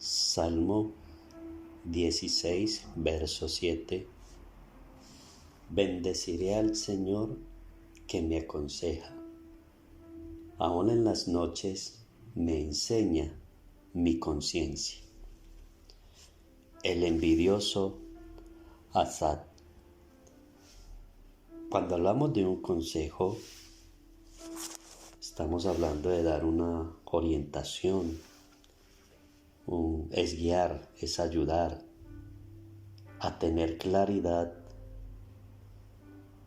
Salmo 16, verso 7. Bendeciré al Señor que me aconseja. Aún en las noches me enseña mi conciencia. El envidioso Asaf. Cuando hablamos de un consejo, estamos hablando de dar una orientación, es guiar, es ayudar a tener claridad.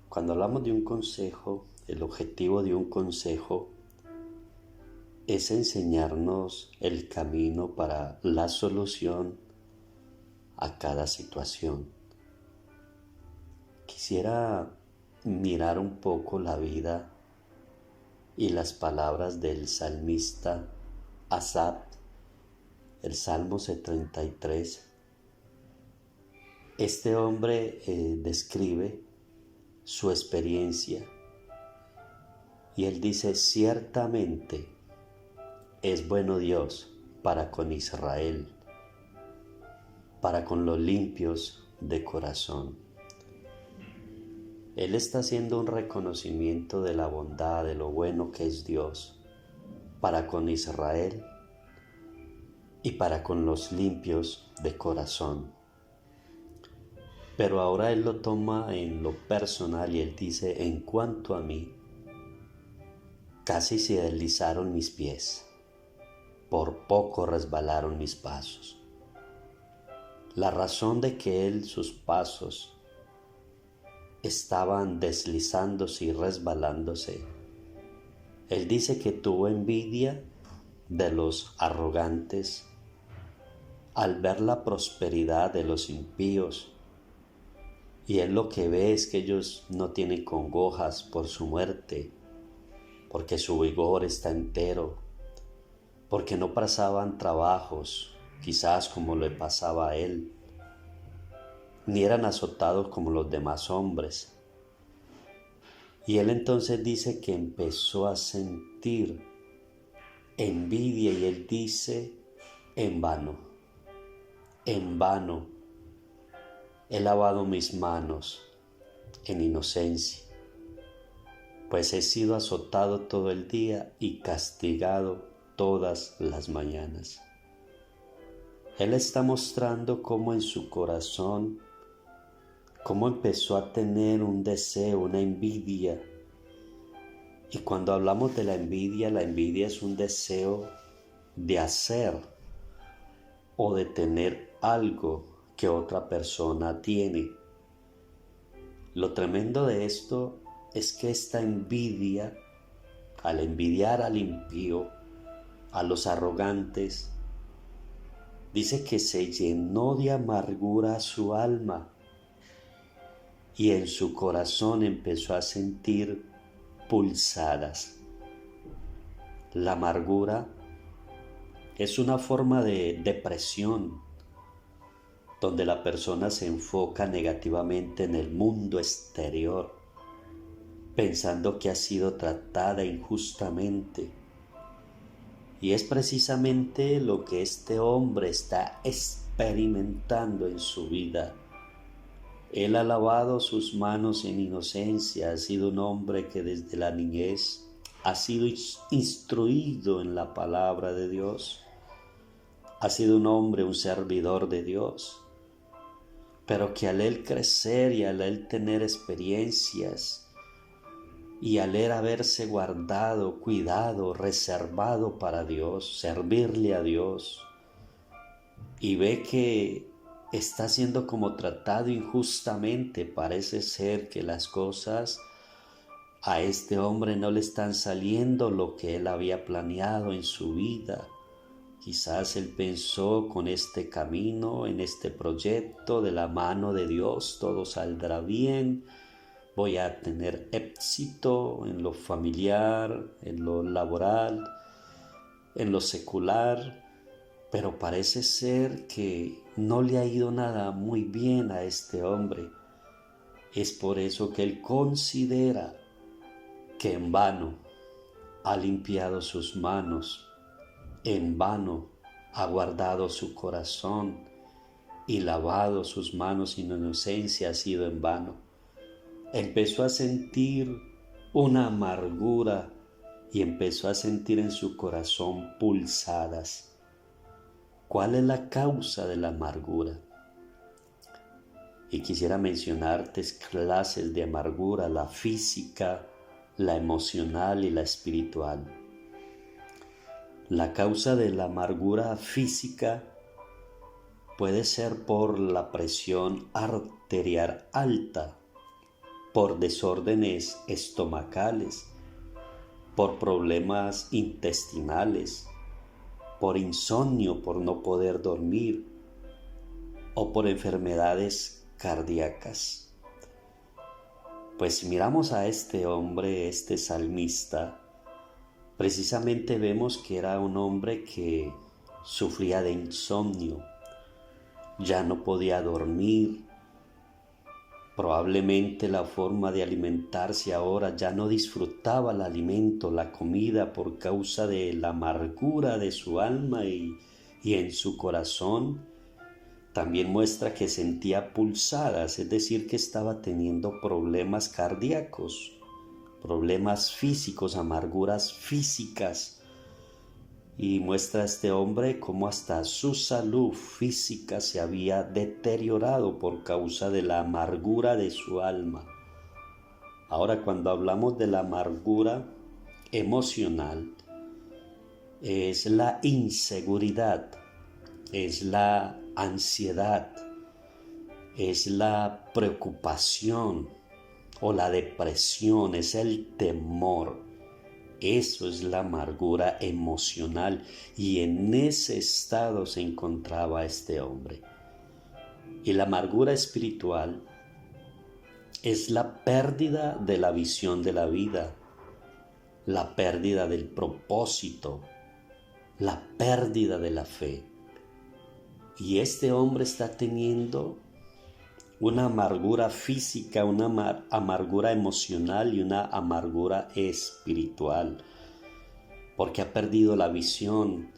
Cuando hablamos de un consejo, el objetivo de un consejo es enseñarnos el camino para la solución a cada situación. Quisiera mirar un poco la vida y las palabras del salmista Asaf, el Salmo 73. Este hombre describe su experiencia y él dice: ciertamente es bueno Dios para con Israel, para con los limpios de corazón. Él está haciendo un reconocimiento de la bondad, de lo bueno que es Dios para con Israel y para con los limpios de corazón. Pero ahora él lo toma en lo personal y él dice: en cuanto a mí, casi se deslizaron mis pies, por poco resbalaron mis pasos. La razón de que sus pasos estaban deslizándose y resbalándose, él dice que tuvo envidia de los arrogantes al ver la prosperidad de los impíos, y él lo que ve es que ellos no tienen congojas por su muerte, porque su vigor está entero, porque no pasaban trabajos quizás como le pasaba a él, ni eran azotados como los demás hombres. Y él entonces dice que empezó a sentir envidia, y él dice: en vano he lavado mis manos en inocencia, pues he sido azotado todo el día y castigado todas las mañanas. Él está mostrando cómo en su corazón, cómo empezó a tener un deseo, una envidia. Y cuando hablamos de la envidia es un deseo de hacer o de tener algo que otra persona tiene. Lo tremendo de esto es que esta envidia, al envidiar al impío, a los arrogantes, dice que se llenó de amargura su alma y en su corazón empezó a sentir pulsadas. La amargura es una forma de depresión donde la persona se enfoca negativamente en el mundo exterior, pensando que ha sido tratada injustamente. Y es precisamente lo que este hombre está experimentando en su vida. Él ha lavado sus manos en inocencia, ha sido un hombre que desde la niñez ha sido instruido en la palabra de Dios, ha sido un hombre, un servidor de Dios, pero que al él crecer y al él tener experiencias y al él haberse guardado, cuidado, reservado para Dios, servirle a Dios, y ve que está siendo como tratado injustamente, parece ser que las cosas a este hombre no le están saliendo lo que él había planeado en su vida. Quizás él pensó: con este camino, en este proyecto, de la mano de Dios, todo saldrá bien, voy a tener éxito en lo familiar, en lo laboral, en lo secular. Pero parece ser que no le ha ido nada muy bien a este hombre. Es por eso que él considera que en vano ha limpiado sus manos, en vano ha guardado su corazón y lavado sus manos sin inocencia ha sido en vano. Empezó a sentir una amargura y empezó a sentir en su corazón pulsadas. ¿Cuál es la causa de la amargura? Y quisiera mencionarte clases de amargura, la física, la emocional y la espiritual. La causa de la amargura física puede ser por la presión arterial alta, por desórdenes estomacales, por problemas intestinales, por insomnio, por no poder dormir o por enfermedades cardíacas. Pues si miramos a este hombre, este salmista, precisamente vemos que era un hombre que sufría de insomnio, ya no podía dormir, probablemente la forma de alimentarse ahora ya no disfrutaba el alimento, la comida por causa de la amargura de su alma y en su corazón. También muestra que sentía pulsadas, es decir, que estaba teniendo problemas cardíacos, problemas físicos, amarguras físicas. Y muestra a este hombre cómo hasta su salud física se había deteriorado por causa de la amargura de su alma. Ahora, cuando hablamos de la amargura emocional, es la inseguridad, es la ansiedad, es la preocupación o la depresión, es el temor. Eso es la amargura emocional y en ese estado se encontraba este hombre. Y la amargura espiritual es la pérdida de la visión de la vida, la pérdida del propósito, la pérdida de la fe. Y este hombre está teniendo una amargura física, una amargura emocional y una amargura espiritual, porque ha perdido la visión,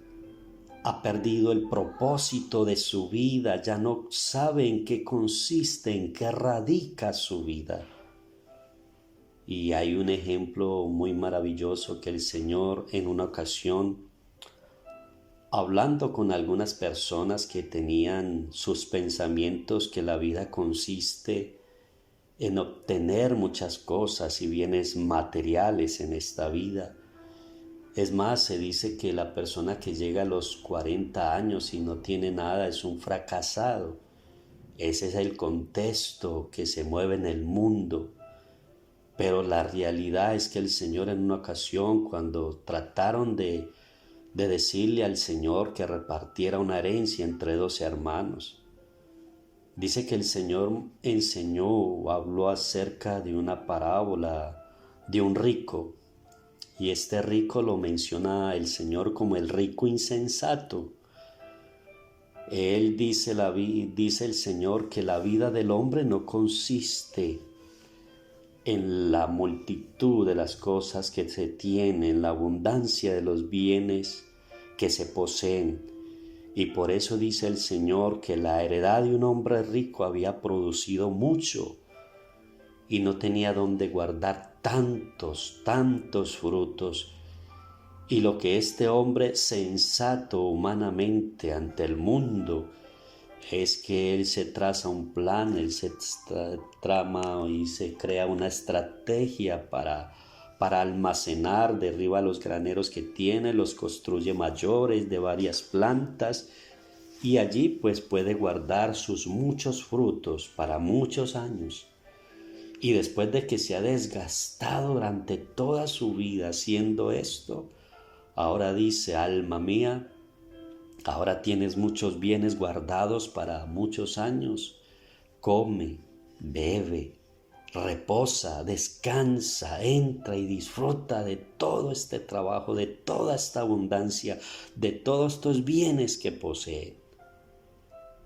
ha perdido el propósito de su vida, ya no sabe en qué consiste, en qué radica su vida. Y hay un ejemplo muy maravilloso que el Señor en una ocasión, hablando con algunas personas que tenían sus pensamientos que la vida consiste en obtener muchas cosas y bienes materiales en esta vida. Es más, se dice que la persona que llega a los 40 años y no tiene nada es un fracasado. Ese es el contexto que se mueve en el mundo. Pero la realidad es que el Señor en una ocasión, cuando trataron de decirle al Señor que repartiera una herencia entre 12 hermanos. Dice que el Señor enseñó o habló acerca de una parábola de un rico, y este rico lo menciona el Señor como el rico insensato. Él dice el Señor que la vida del hombre no consiste en la multitud de las cosas que se tienen, la abundancia de los bienes que se poseen. Y por eso dice el Señor que la heredad de un hombre rico había producido mucho y no tenía dónde guardar tantos frutos. Y lo que este hombre sensato humanamente ante el mundo es que él se traza un plan, él se trama y se crea una estrategia para almacenar, derriba los graneros que tiene, los construye mayores de varias plantas y allí pues puede guardar sus muchos frutos para muchos años. Y después de que se ha desgastado durante toda su vida haciendo esto, ahora dice: alma mía, ahora tienes muchos bienes guardados para muchos años, come, bebe, reposa, descansa, entra y disfruta de todo este trabajo, de toda esta abundancia, de todos estos bienes que posee.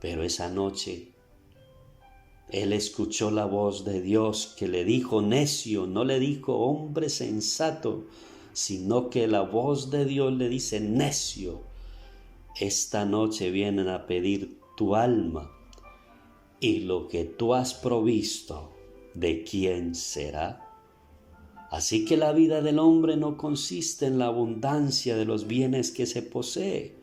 Pero esa noche él escuchó la voz de Dios que le dijo necio, no le dijo hombre sensato, sino que la voz de Dios le dice necio. esta noche vienen a pedir tu alma, y lo que tú has provisto, ¿de quién será? Así que la vida del hombre no consiste en la abundancia de los bienes que se posee.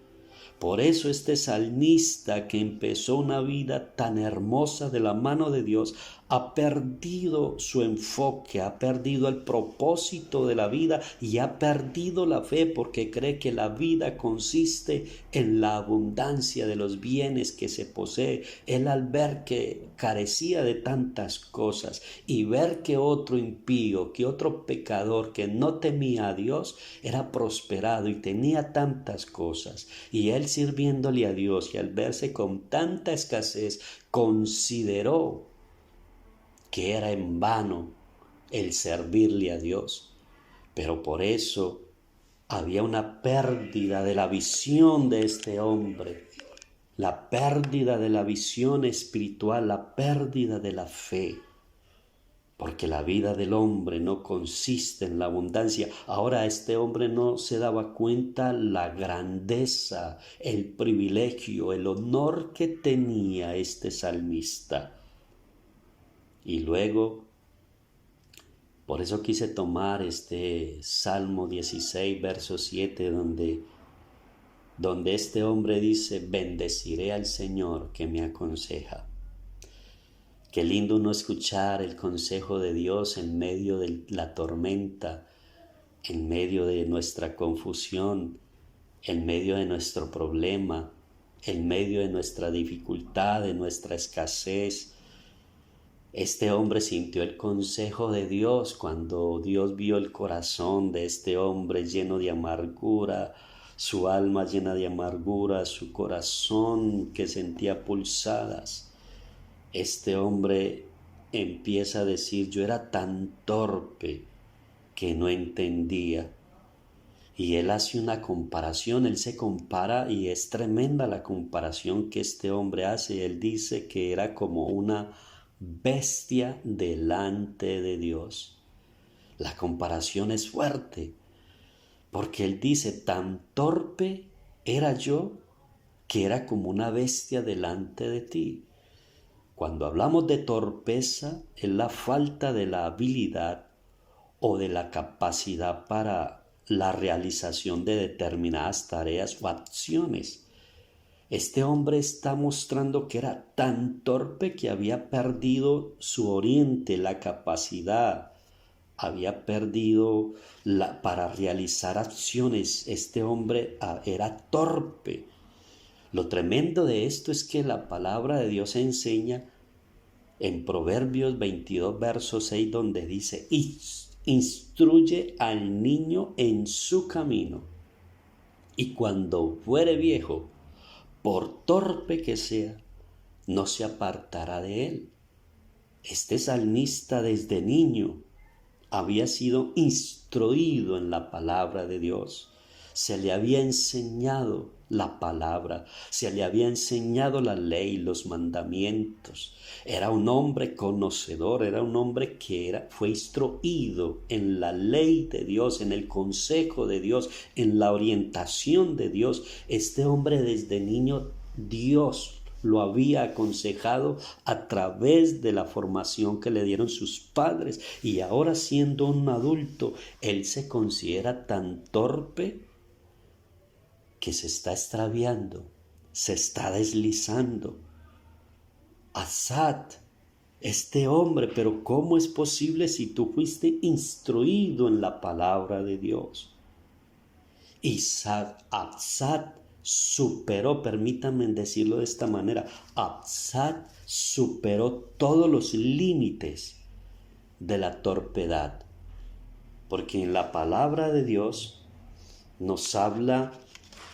Por eso este salmista, que empezó una vida tan hermosa de la mano de Dios, ha perdido su enfoque, ha perdido el propósito de la vida y ha perdido la fe, porque cree que la vida consiste en la abundancia de los bienes que se posee. Él, al ver que carecía de tantas cosas y ver que otro impío, que otro pecador que no temía a Dios era prosperado y tenía tantas cosas, y él sirviéndole a Dios, y al verse con tanta escasez, consideró que era en vano el servirle a Dios. Pero por eso había una pérdida de la visión de este hombre, la pérdida de la visión espiritual, la pérdida de la fe. Porque la vida del hombre no consiste en la abundancia. Ahora este hombre no se daba cuenta la grandeza, el privilegio, el honor que tenía este salmista. Y luego, por eso quise tomar este Salmo 16, verso 7, donde este hombre dice: bendeciré al Señor que me aconseja. Qué lindo no escuchar el consejo de Dios en medio de la tormenta, en medio de nuestra confusión, en medio de nuestro problema, en medio de nuestra dificultad, de nuestra escasez. Este hombre sintió el consejo de Dios cuando Dios vio el corazón de este hombre lleno de amargura, su alma llena de amargura, su corazón que sentía pulsadas. Este hombre empieza a decir: yo era tan torpe que no entendía. Y él hace una comparación, él se compara, y es tremenda la comparación que este hombre hace. Él dice que era como una bestia delante de Dios. La comparación es fuerte, porque él dice: tan torpe era yo que era como una bestia delante de ti. Cuando hablamos de torpeza, es la falta de la habilidad o de la capacidad para la realización de determinadas tareas o acciones. Este hombre está mostrando que era tan torpe que había perdido su oriente, la capacidad, había perdido para realizar acciones. Este hombre era torpe. Lo tremendo de esto es que la palabra de Dios enseña en Proverbios 22, verso 6, donde dice: instruye al niño en su camino, y cuando fuere viejo, por torpe que sea, no se apartará de él. Este salmista desde niño había sido instruido en la palabra de Dios. Se le había enseñado la palabra, se le había enseñado la ley, los mandamientos. Era un hombre conocedor, era un hombre que fue instruido en la ley de Dios, en el consejo de Dios, en la orientación de Dios. Este hombre desde niño, Dios lo había aconsejado a través de la formación que le dieron sus padres, y ahora, siendo un adulto, él se considera tan torpe que se está extraviando, se está deslizando. Asad, este hombre, pero ¿cómo es posible si tú fuiste instruido en la palabra de Dios? Y Asad superó, permítanme decirlo de esta manera, Asad superó todos los límites de la torpedad, porque en la palabra de Dios nos habla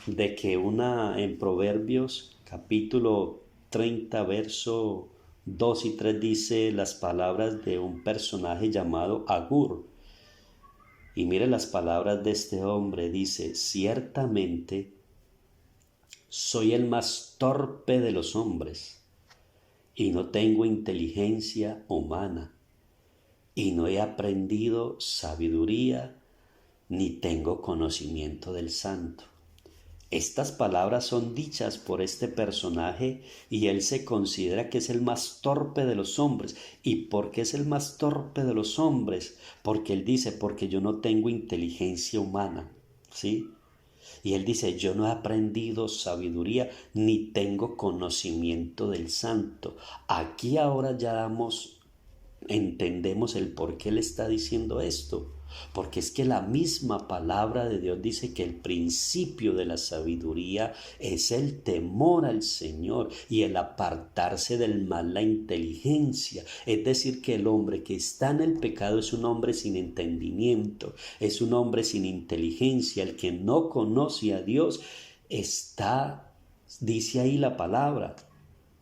de que en Proverbios capítulo 30, verso 2 y 3 dice las palabras de un personaje llamado Agur. Y mire las palabras de este hombre, dice: ciertamente soy el más torpe de los hombres, y no tengo inteligencia humana, y no he aprendido sabiduría, ni tengo conocimiento del Santo. Estas palabras son dichas por este personaje y él se considera que es el más torpe de los hombres. ¿Y por qué es el más torpe de los hombres? Porque él dice, porque yo no tengo inteligencia humana, ¿sí? Y él dice, yo no he aprendido sabiduría ni tengo conocimiento del santo. Aquí ahora ya entendemos el por qué él está diciendo esto. Porque es que la misma palabra de Dios dice que el principio de la sabiduría es el temor al Señor y el apartarse del mal, la inteligencia. Es decir, que el hombre que está en el pecado es un hombre sin entendimiento, es un hombre sin inteligencia. El que no conoce a Dios dice ahí la palabra,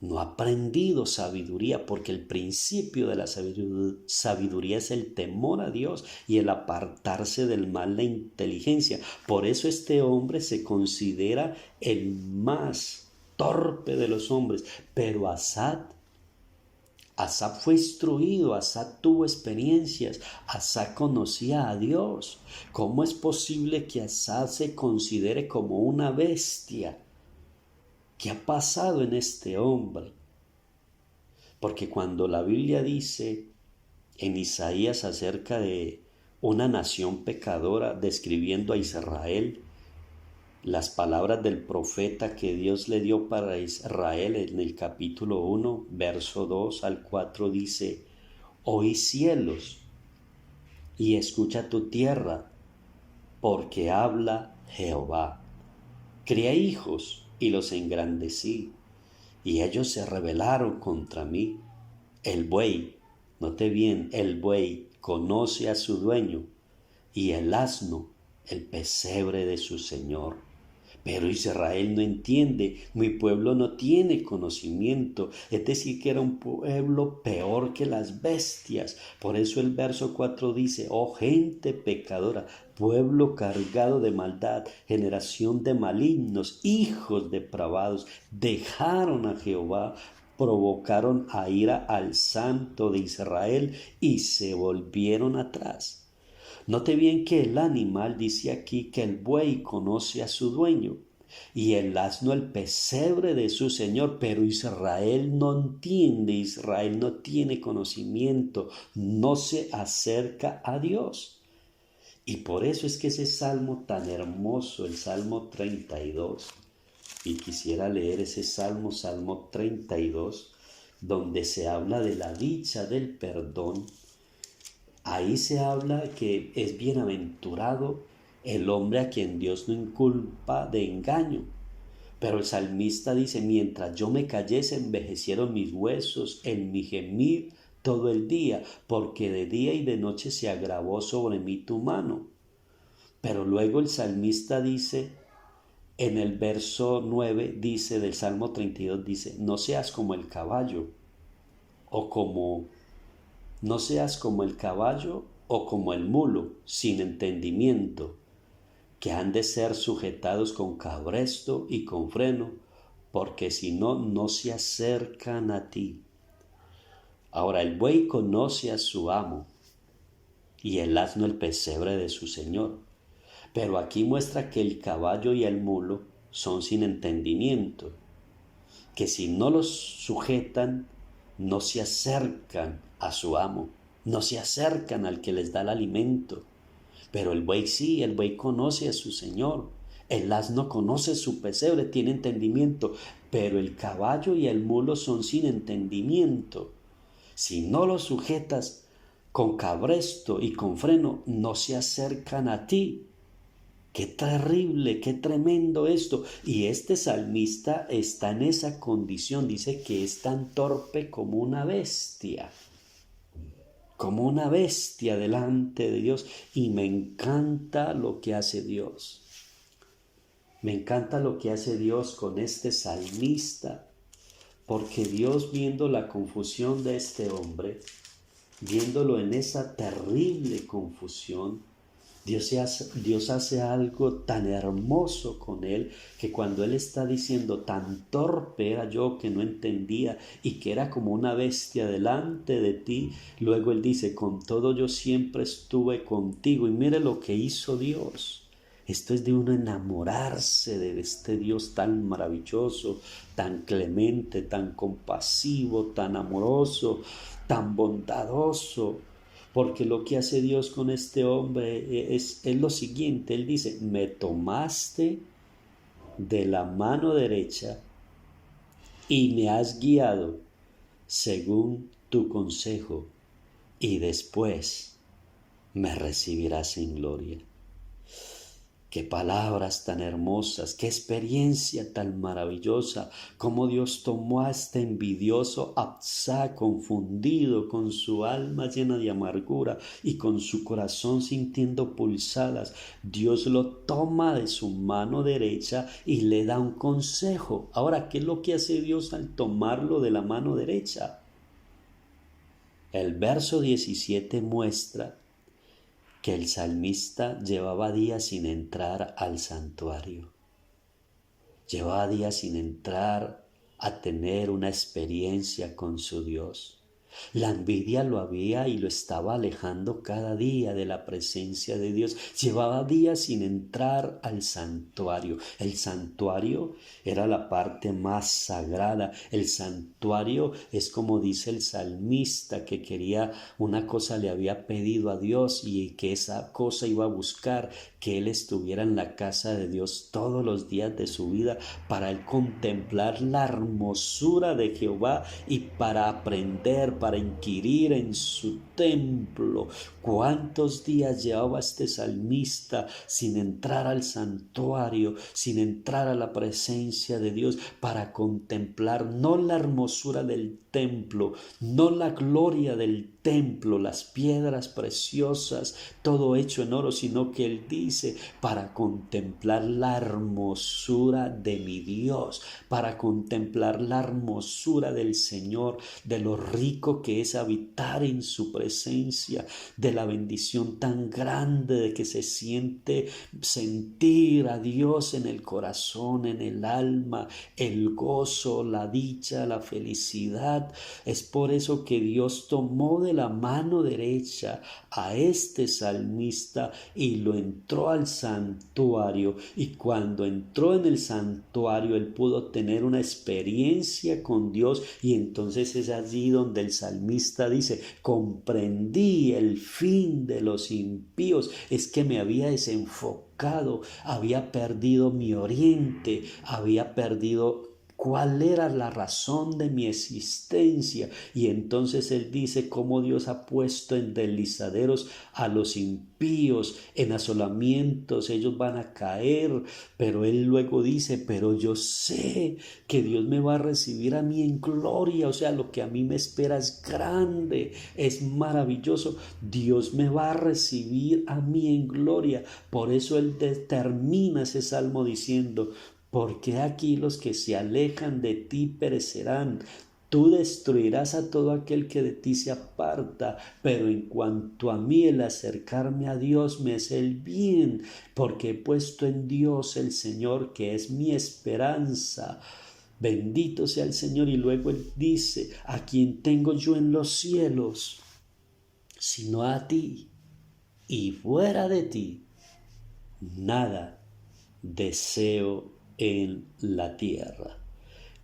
no ha aprendido sabiduría, porque el principio de la sabiduría es el temor a Dios y el apartarse del mal, la inteligencia. Por eso este hombre se considera el más torpe de los hombres. Pero Asaf fue instruido, Asaf tuvo experiencias, Asaf conocía a Dios. ¿Cómo es posible que Asaf se considere como una bestia? ¿Qué ha pasado en este hombre? Porque cuando la Biblia dice en Isaías acerca de una nación pecadora, describiendo a Israel, las palabras del profeta que Dios le dio para Israel en el capítulo 1, verso 2 al 4 dice, oí cielos y escucha tu tierra, porque habla Jehová. Crié hijos y los engrandecí, y ellos se rebelaron contra mí. El buey, note bien, el buey conoce a su dueño, y el asno el pesebre de su señor. Pero Israel no entiende, mi pueblo no tiene conocimiento, es decir, que era un pueblo peor que las bestias. Por eso el verso 4 dice, oh gente pecadora, pueblo cargado de maldad, generación de malignos, hijos depravados, dejaron a Jehová, provocaron a ira al Santo de Israel y se volvieron atrás. Note bien que el animal dice aquí que el buey conoce a su dueño y el asno el pesebre de su señor, pero Israel no entiende, Israel no tiene conocimiento, no se acerca a Dios. Y por eso es que ese salmo tan hermoso, el Salmo 32, y quisiera leer ese Salmo 32, donde se habla de la dicha del perdón. Ahí se habla que es bienaventurado el hombre a quien Dios no inculpa de engaño. Pero el salmista dice, mientras yo me callé se envejecieron mis huesos en mi gemir todo el día, porque de día y de noche se agravó sobre mí tu mano. Pero luego el salmista dice, en el verso 9 dice del Salmo 32, dice, no seas como el caballo o como el mulo, sin entendimiento, que han de ser sujetados con cabresto y con freno, porque si no, no se acercan a ti. Ahora el buey conoce a su amo y el asno el pesebre de su señor. Pero aquí muestra que el caballo y el mulo son sin entendimiento, que si no los sujetan, no se acercan a su amo, no se acercan al que les da el alimento. Pero el buey sí, el buey conoce a su señor, el asno conoce su pesebre, tiene entendimiento, pero el caballo y el mulo son sin entendimiento. Si no los sujetas con cabresto y con freno, no se acercan a ti. Qué terrible, qué tremendo esto. Y este salmista está en esa condición, dice que es tan torpe como una bestia delante de Dios. Y me encanta lo que hace Dios. Me encanta lo que hace Dios con este salmista, porque Dios, viendo la confusión de este hombre, viéndolo en esa terrible confusión, Dios hace algo tan hermoso con él, que cuando él está diciendo tan torpe era yo que no entendía y que era como una bestia delante de ti, luego él dice, con todo yo siempre estuve contigo. Y mire lo que hizo Dios. Esto es de uno enamorarse de este Dios tan maravilloso, tan clemente, tan compasivo, tan amoroso, tan bondadoso. Porque lo que hace Dios con este hombre es lo siguiente. Él dice, me tomaste de la mano derecha y me has guiado según tu consejo, y después me recibirás en gloria. Qué palabras tan hermosas, qué experiencia tan maravillosa, cómo Dios tomó a este envidioso Absá confundido, con su alma llena de amargura y con su corazón sintiendo pulsadas. Dios lo toma de su mano derecha y le da un consejo. Ahora, ¿qué es lo que hace Dios al tomarlo de la mano derecha? El verso 17 muestra que el salmista llevaba días sin entrar al santuario. Llevaba días sin entrar a tener una experiencia con su Dios. La envidia lo había y lo estaba alejando cada día de la presencia de Dios. Llevaba días sin entrar al santuario. El santuario era la parte más sagrada. El santuario es como dice el salmista, que quería una cosa, le había pedido a Dios y que esa cosa iba a buscar que él estuviera en la casa de Dios todos los días de su vida para él contemplar la hermosura de Jehová y para aprender, para inquirir en su templo. ¿Cuántos días llevaba este salmista sin entrar al santuario, sin entrar a la presencia de Dios para contemplar no la hermosura del templo, no la gloria del templo, las piedras preciosas, todo hecho en oro, sino que él dice, para contemplar la hermosura de mi Dios, para contemplar la hermosura del Señor, de lo rico que es habitar en su presencia, de la bendición tan grande de que se siente sentir a Dios en el corazón, en el alma, el gozo, la dicha, la felicidad. Es por eso que Dios tomó de la mano derecha a este salmista y lo entró al santuario, y cuando entró en el santuario él pudo tener una experiencia con Dios, y entonces es allí donde el salmista dice, comprendí el fin de los impíos. Es que me había desenfocado, había perdido mi oriente, había perdido cuál era la razón de mi existencia. Y entonces él dice cómo Dios ha puesto en deslizaderos a los impíos, en asolamientos, ellos van a caer, pero él luego dice, pero yo sé que Dios me va a recibir a mí en gloria. O sea, lo que a mí me espera es grande, es maravilloso. Dios me va a recibir a mí en gloria. Por eso él termina ese salmo diciendo, porque aquí los que se alejan de ti perecerán. Tú destruirás a todo aquel que de ti se aparta, pero en cuanto a mí, el acercarme a Dios me es el bien, porque he puesto en Dios el Señor, que es mi esperanza. Bendito sea el Señor. Y luego él dice, a quien tengo yo en los cielos, sino a ti, y fuera de ti, nada deseo en la tierra.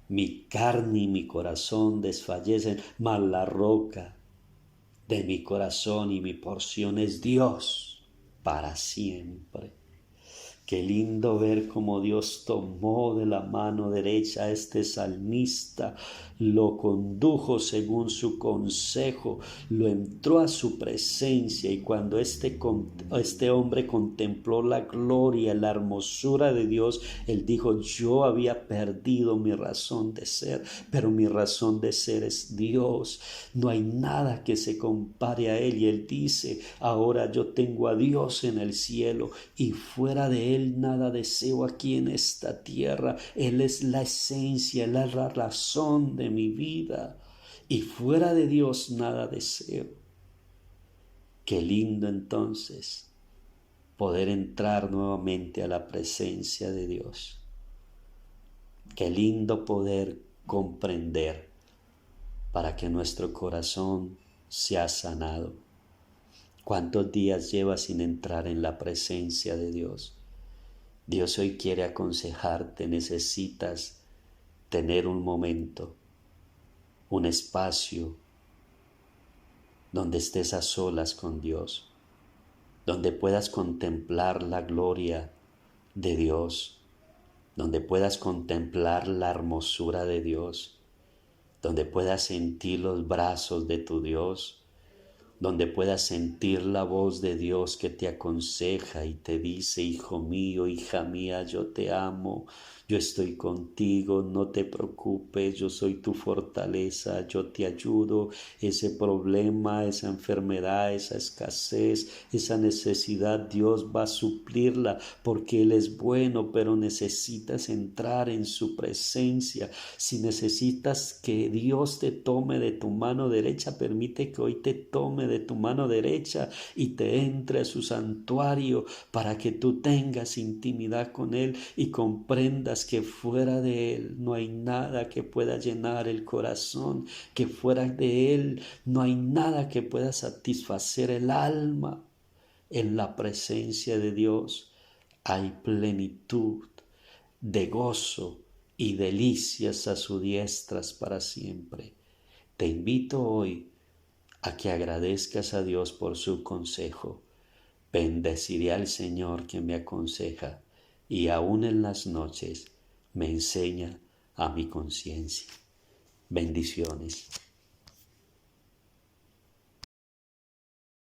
Mi carne y mi corazón desfallecen, mas la roca de mi corazón y mi porción es Dios para siempre. Qué lindo ver cómo Dios tomó de la mano derecha a este salmista, lo condujo según su consejo, lo entró a su presencia, y cuando este hombre contempló la gloria, la hermosura de Dios, él dijo, yo había perdido mi razón de ser, pero mi razón de ser es Dios. No hay nada que se compare a él. Y él dice, ahora yo tengo a Dios en el cielo y fuera de él nada deseo aquí en esta tierra. Él es la esencia, él es la razón de mi vida, y fuera de Dios nada deseo. Qué lindo entonces poder entrar nuevamente a la presencia de Dios. Qué lindo poder comprender para que nuestro corazón sea sanado. ¿Cuántos días llevas sin entrar en la presencia de Dios? Dios hoy quiere aconsejarte, necesitas tener un momento, un espacio donde estés a solas con Dios, donde puedas contemplar la gloria de Dios, donde puedas contemplar la hermosura de Dios, donde puedas sentir los brazos de tu Dios, donde puedas sentir la voz de Dios que te aconseja y te dice: hijo mío, hija mía, yo te amo, yo estoy contigo, no te preocupes, yo soy tu fortaleza, yo te ayudo. Ese problema, esa enfermedad, esa escasez, esa necesidad, Dios va a suplirla porque Él es bueno, pero necesitas entrar en su presencia. Si necesitas que Dios te tome de tu mano derecha, permite que hoy te tome de tu mano derecha y te entre a su santuario para que tú tengas intimidad con Él y comprendas que fuera de Él no hay nada que pueda llenar el corazón, que fuera de Él no hay nada que pueda satisfacer el alma. En la presencia de Dios hay plenitud de gozo y delicias a sus diestras para siempre. Te invito hoy a que agradezcas a Dios por su consejo. Bendeciré al Señor que me aconseja y aún en las noches me enseña a mi conciencia. Bendiciones.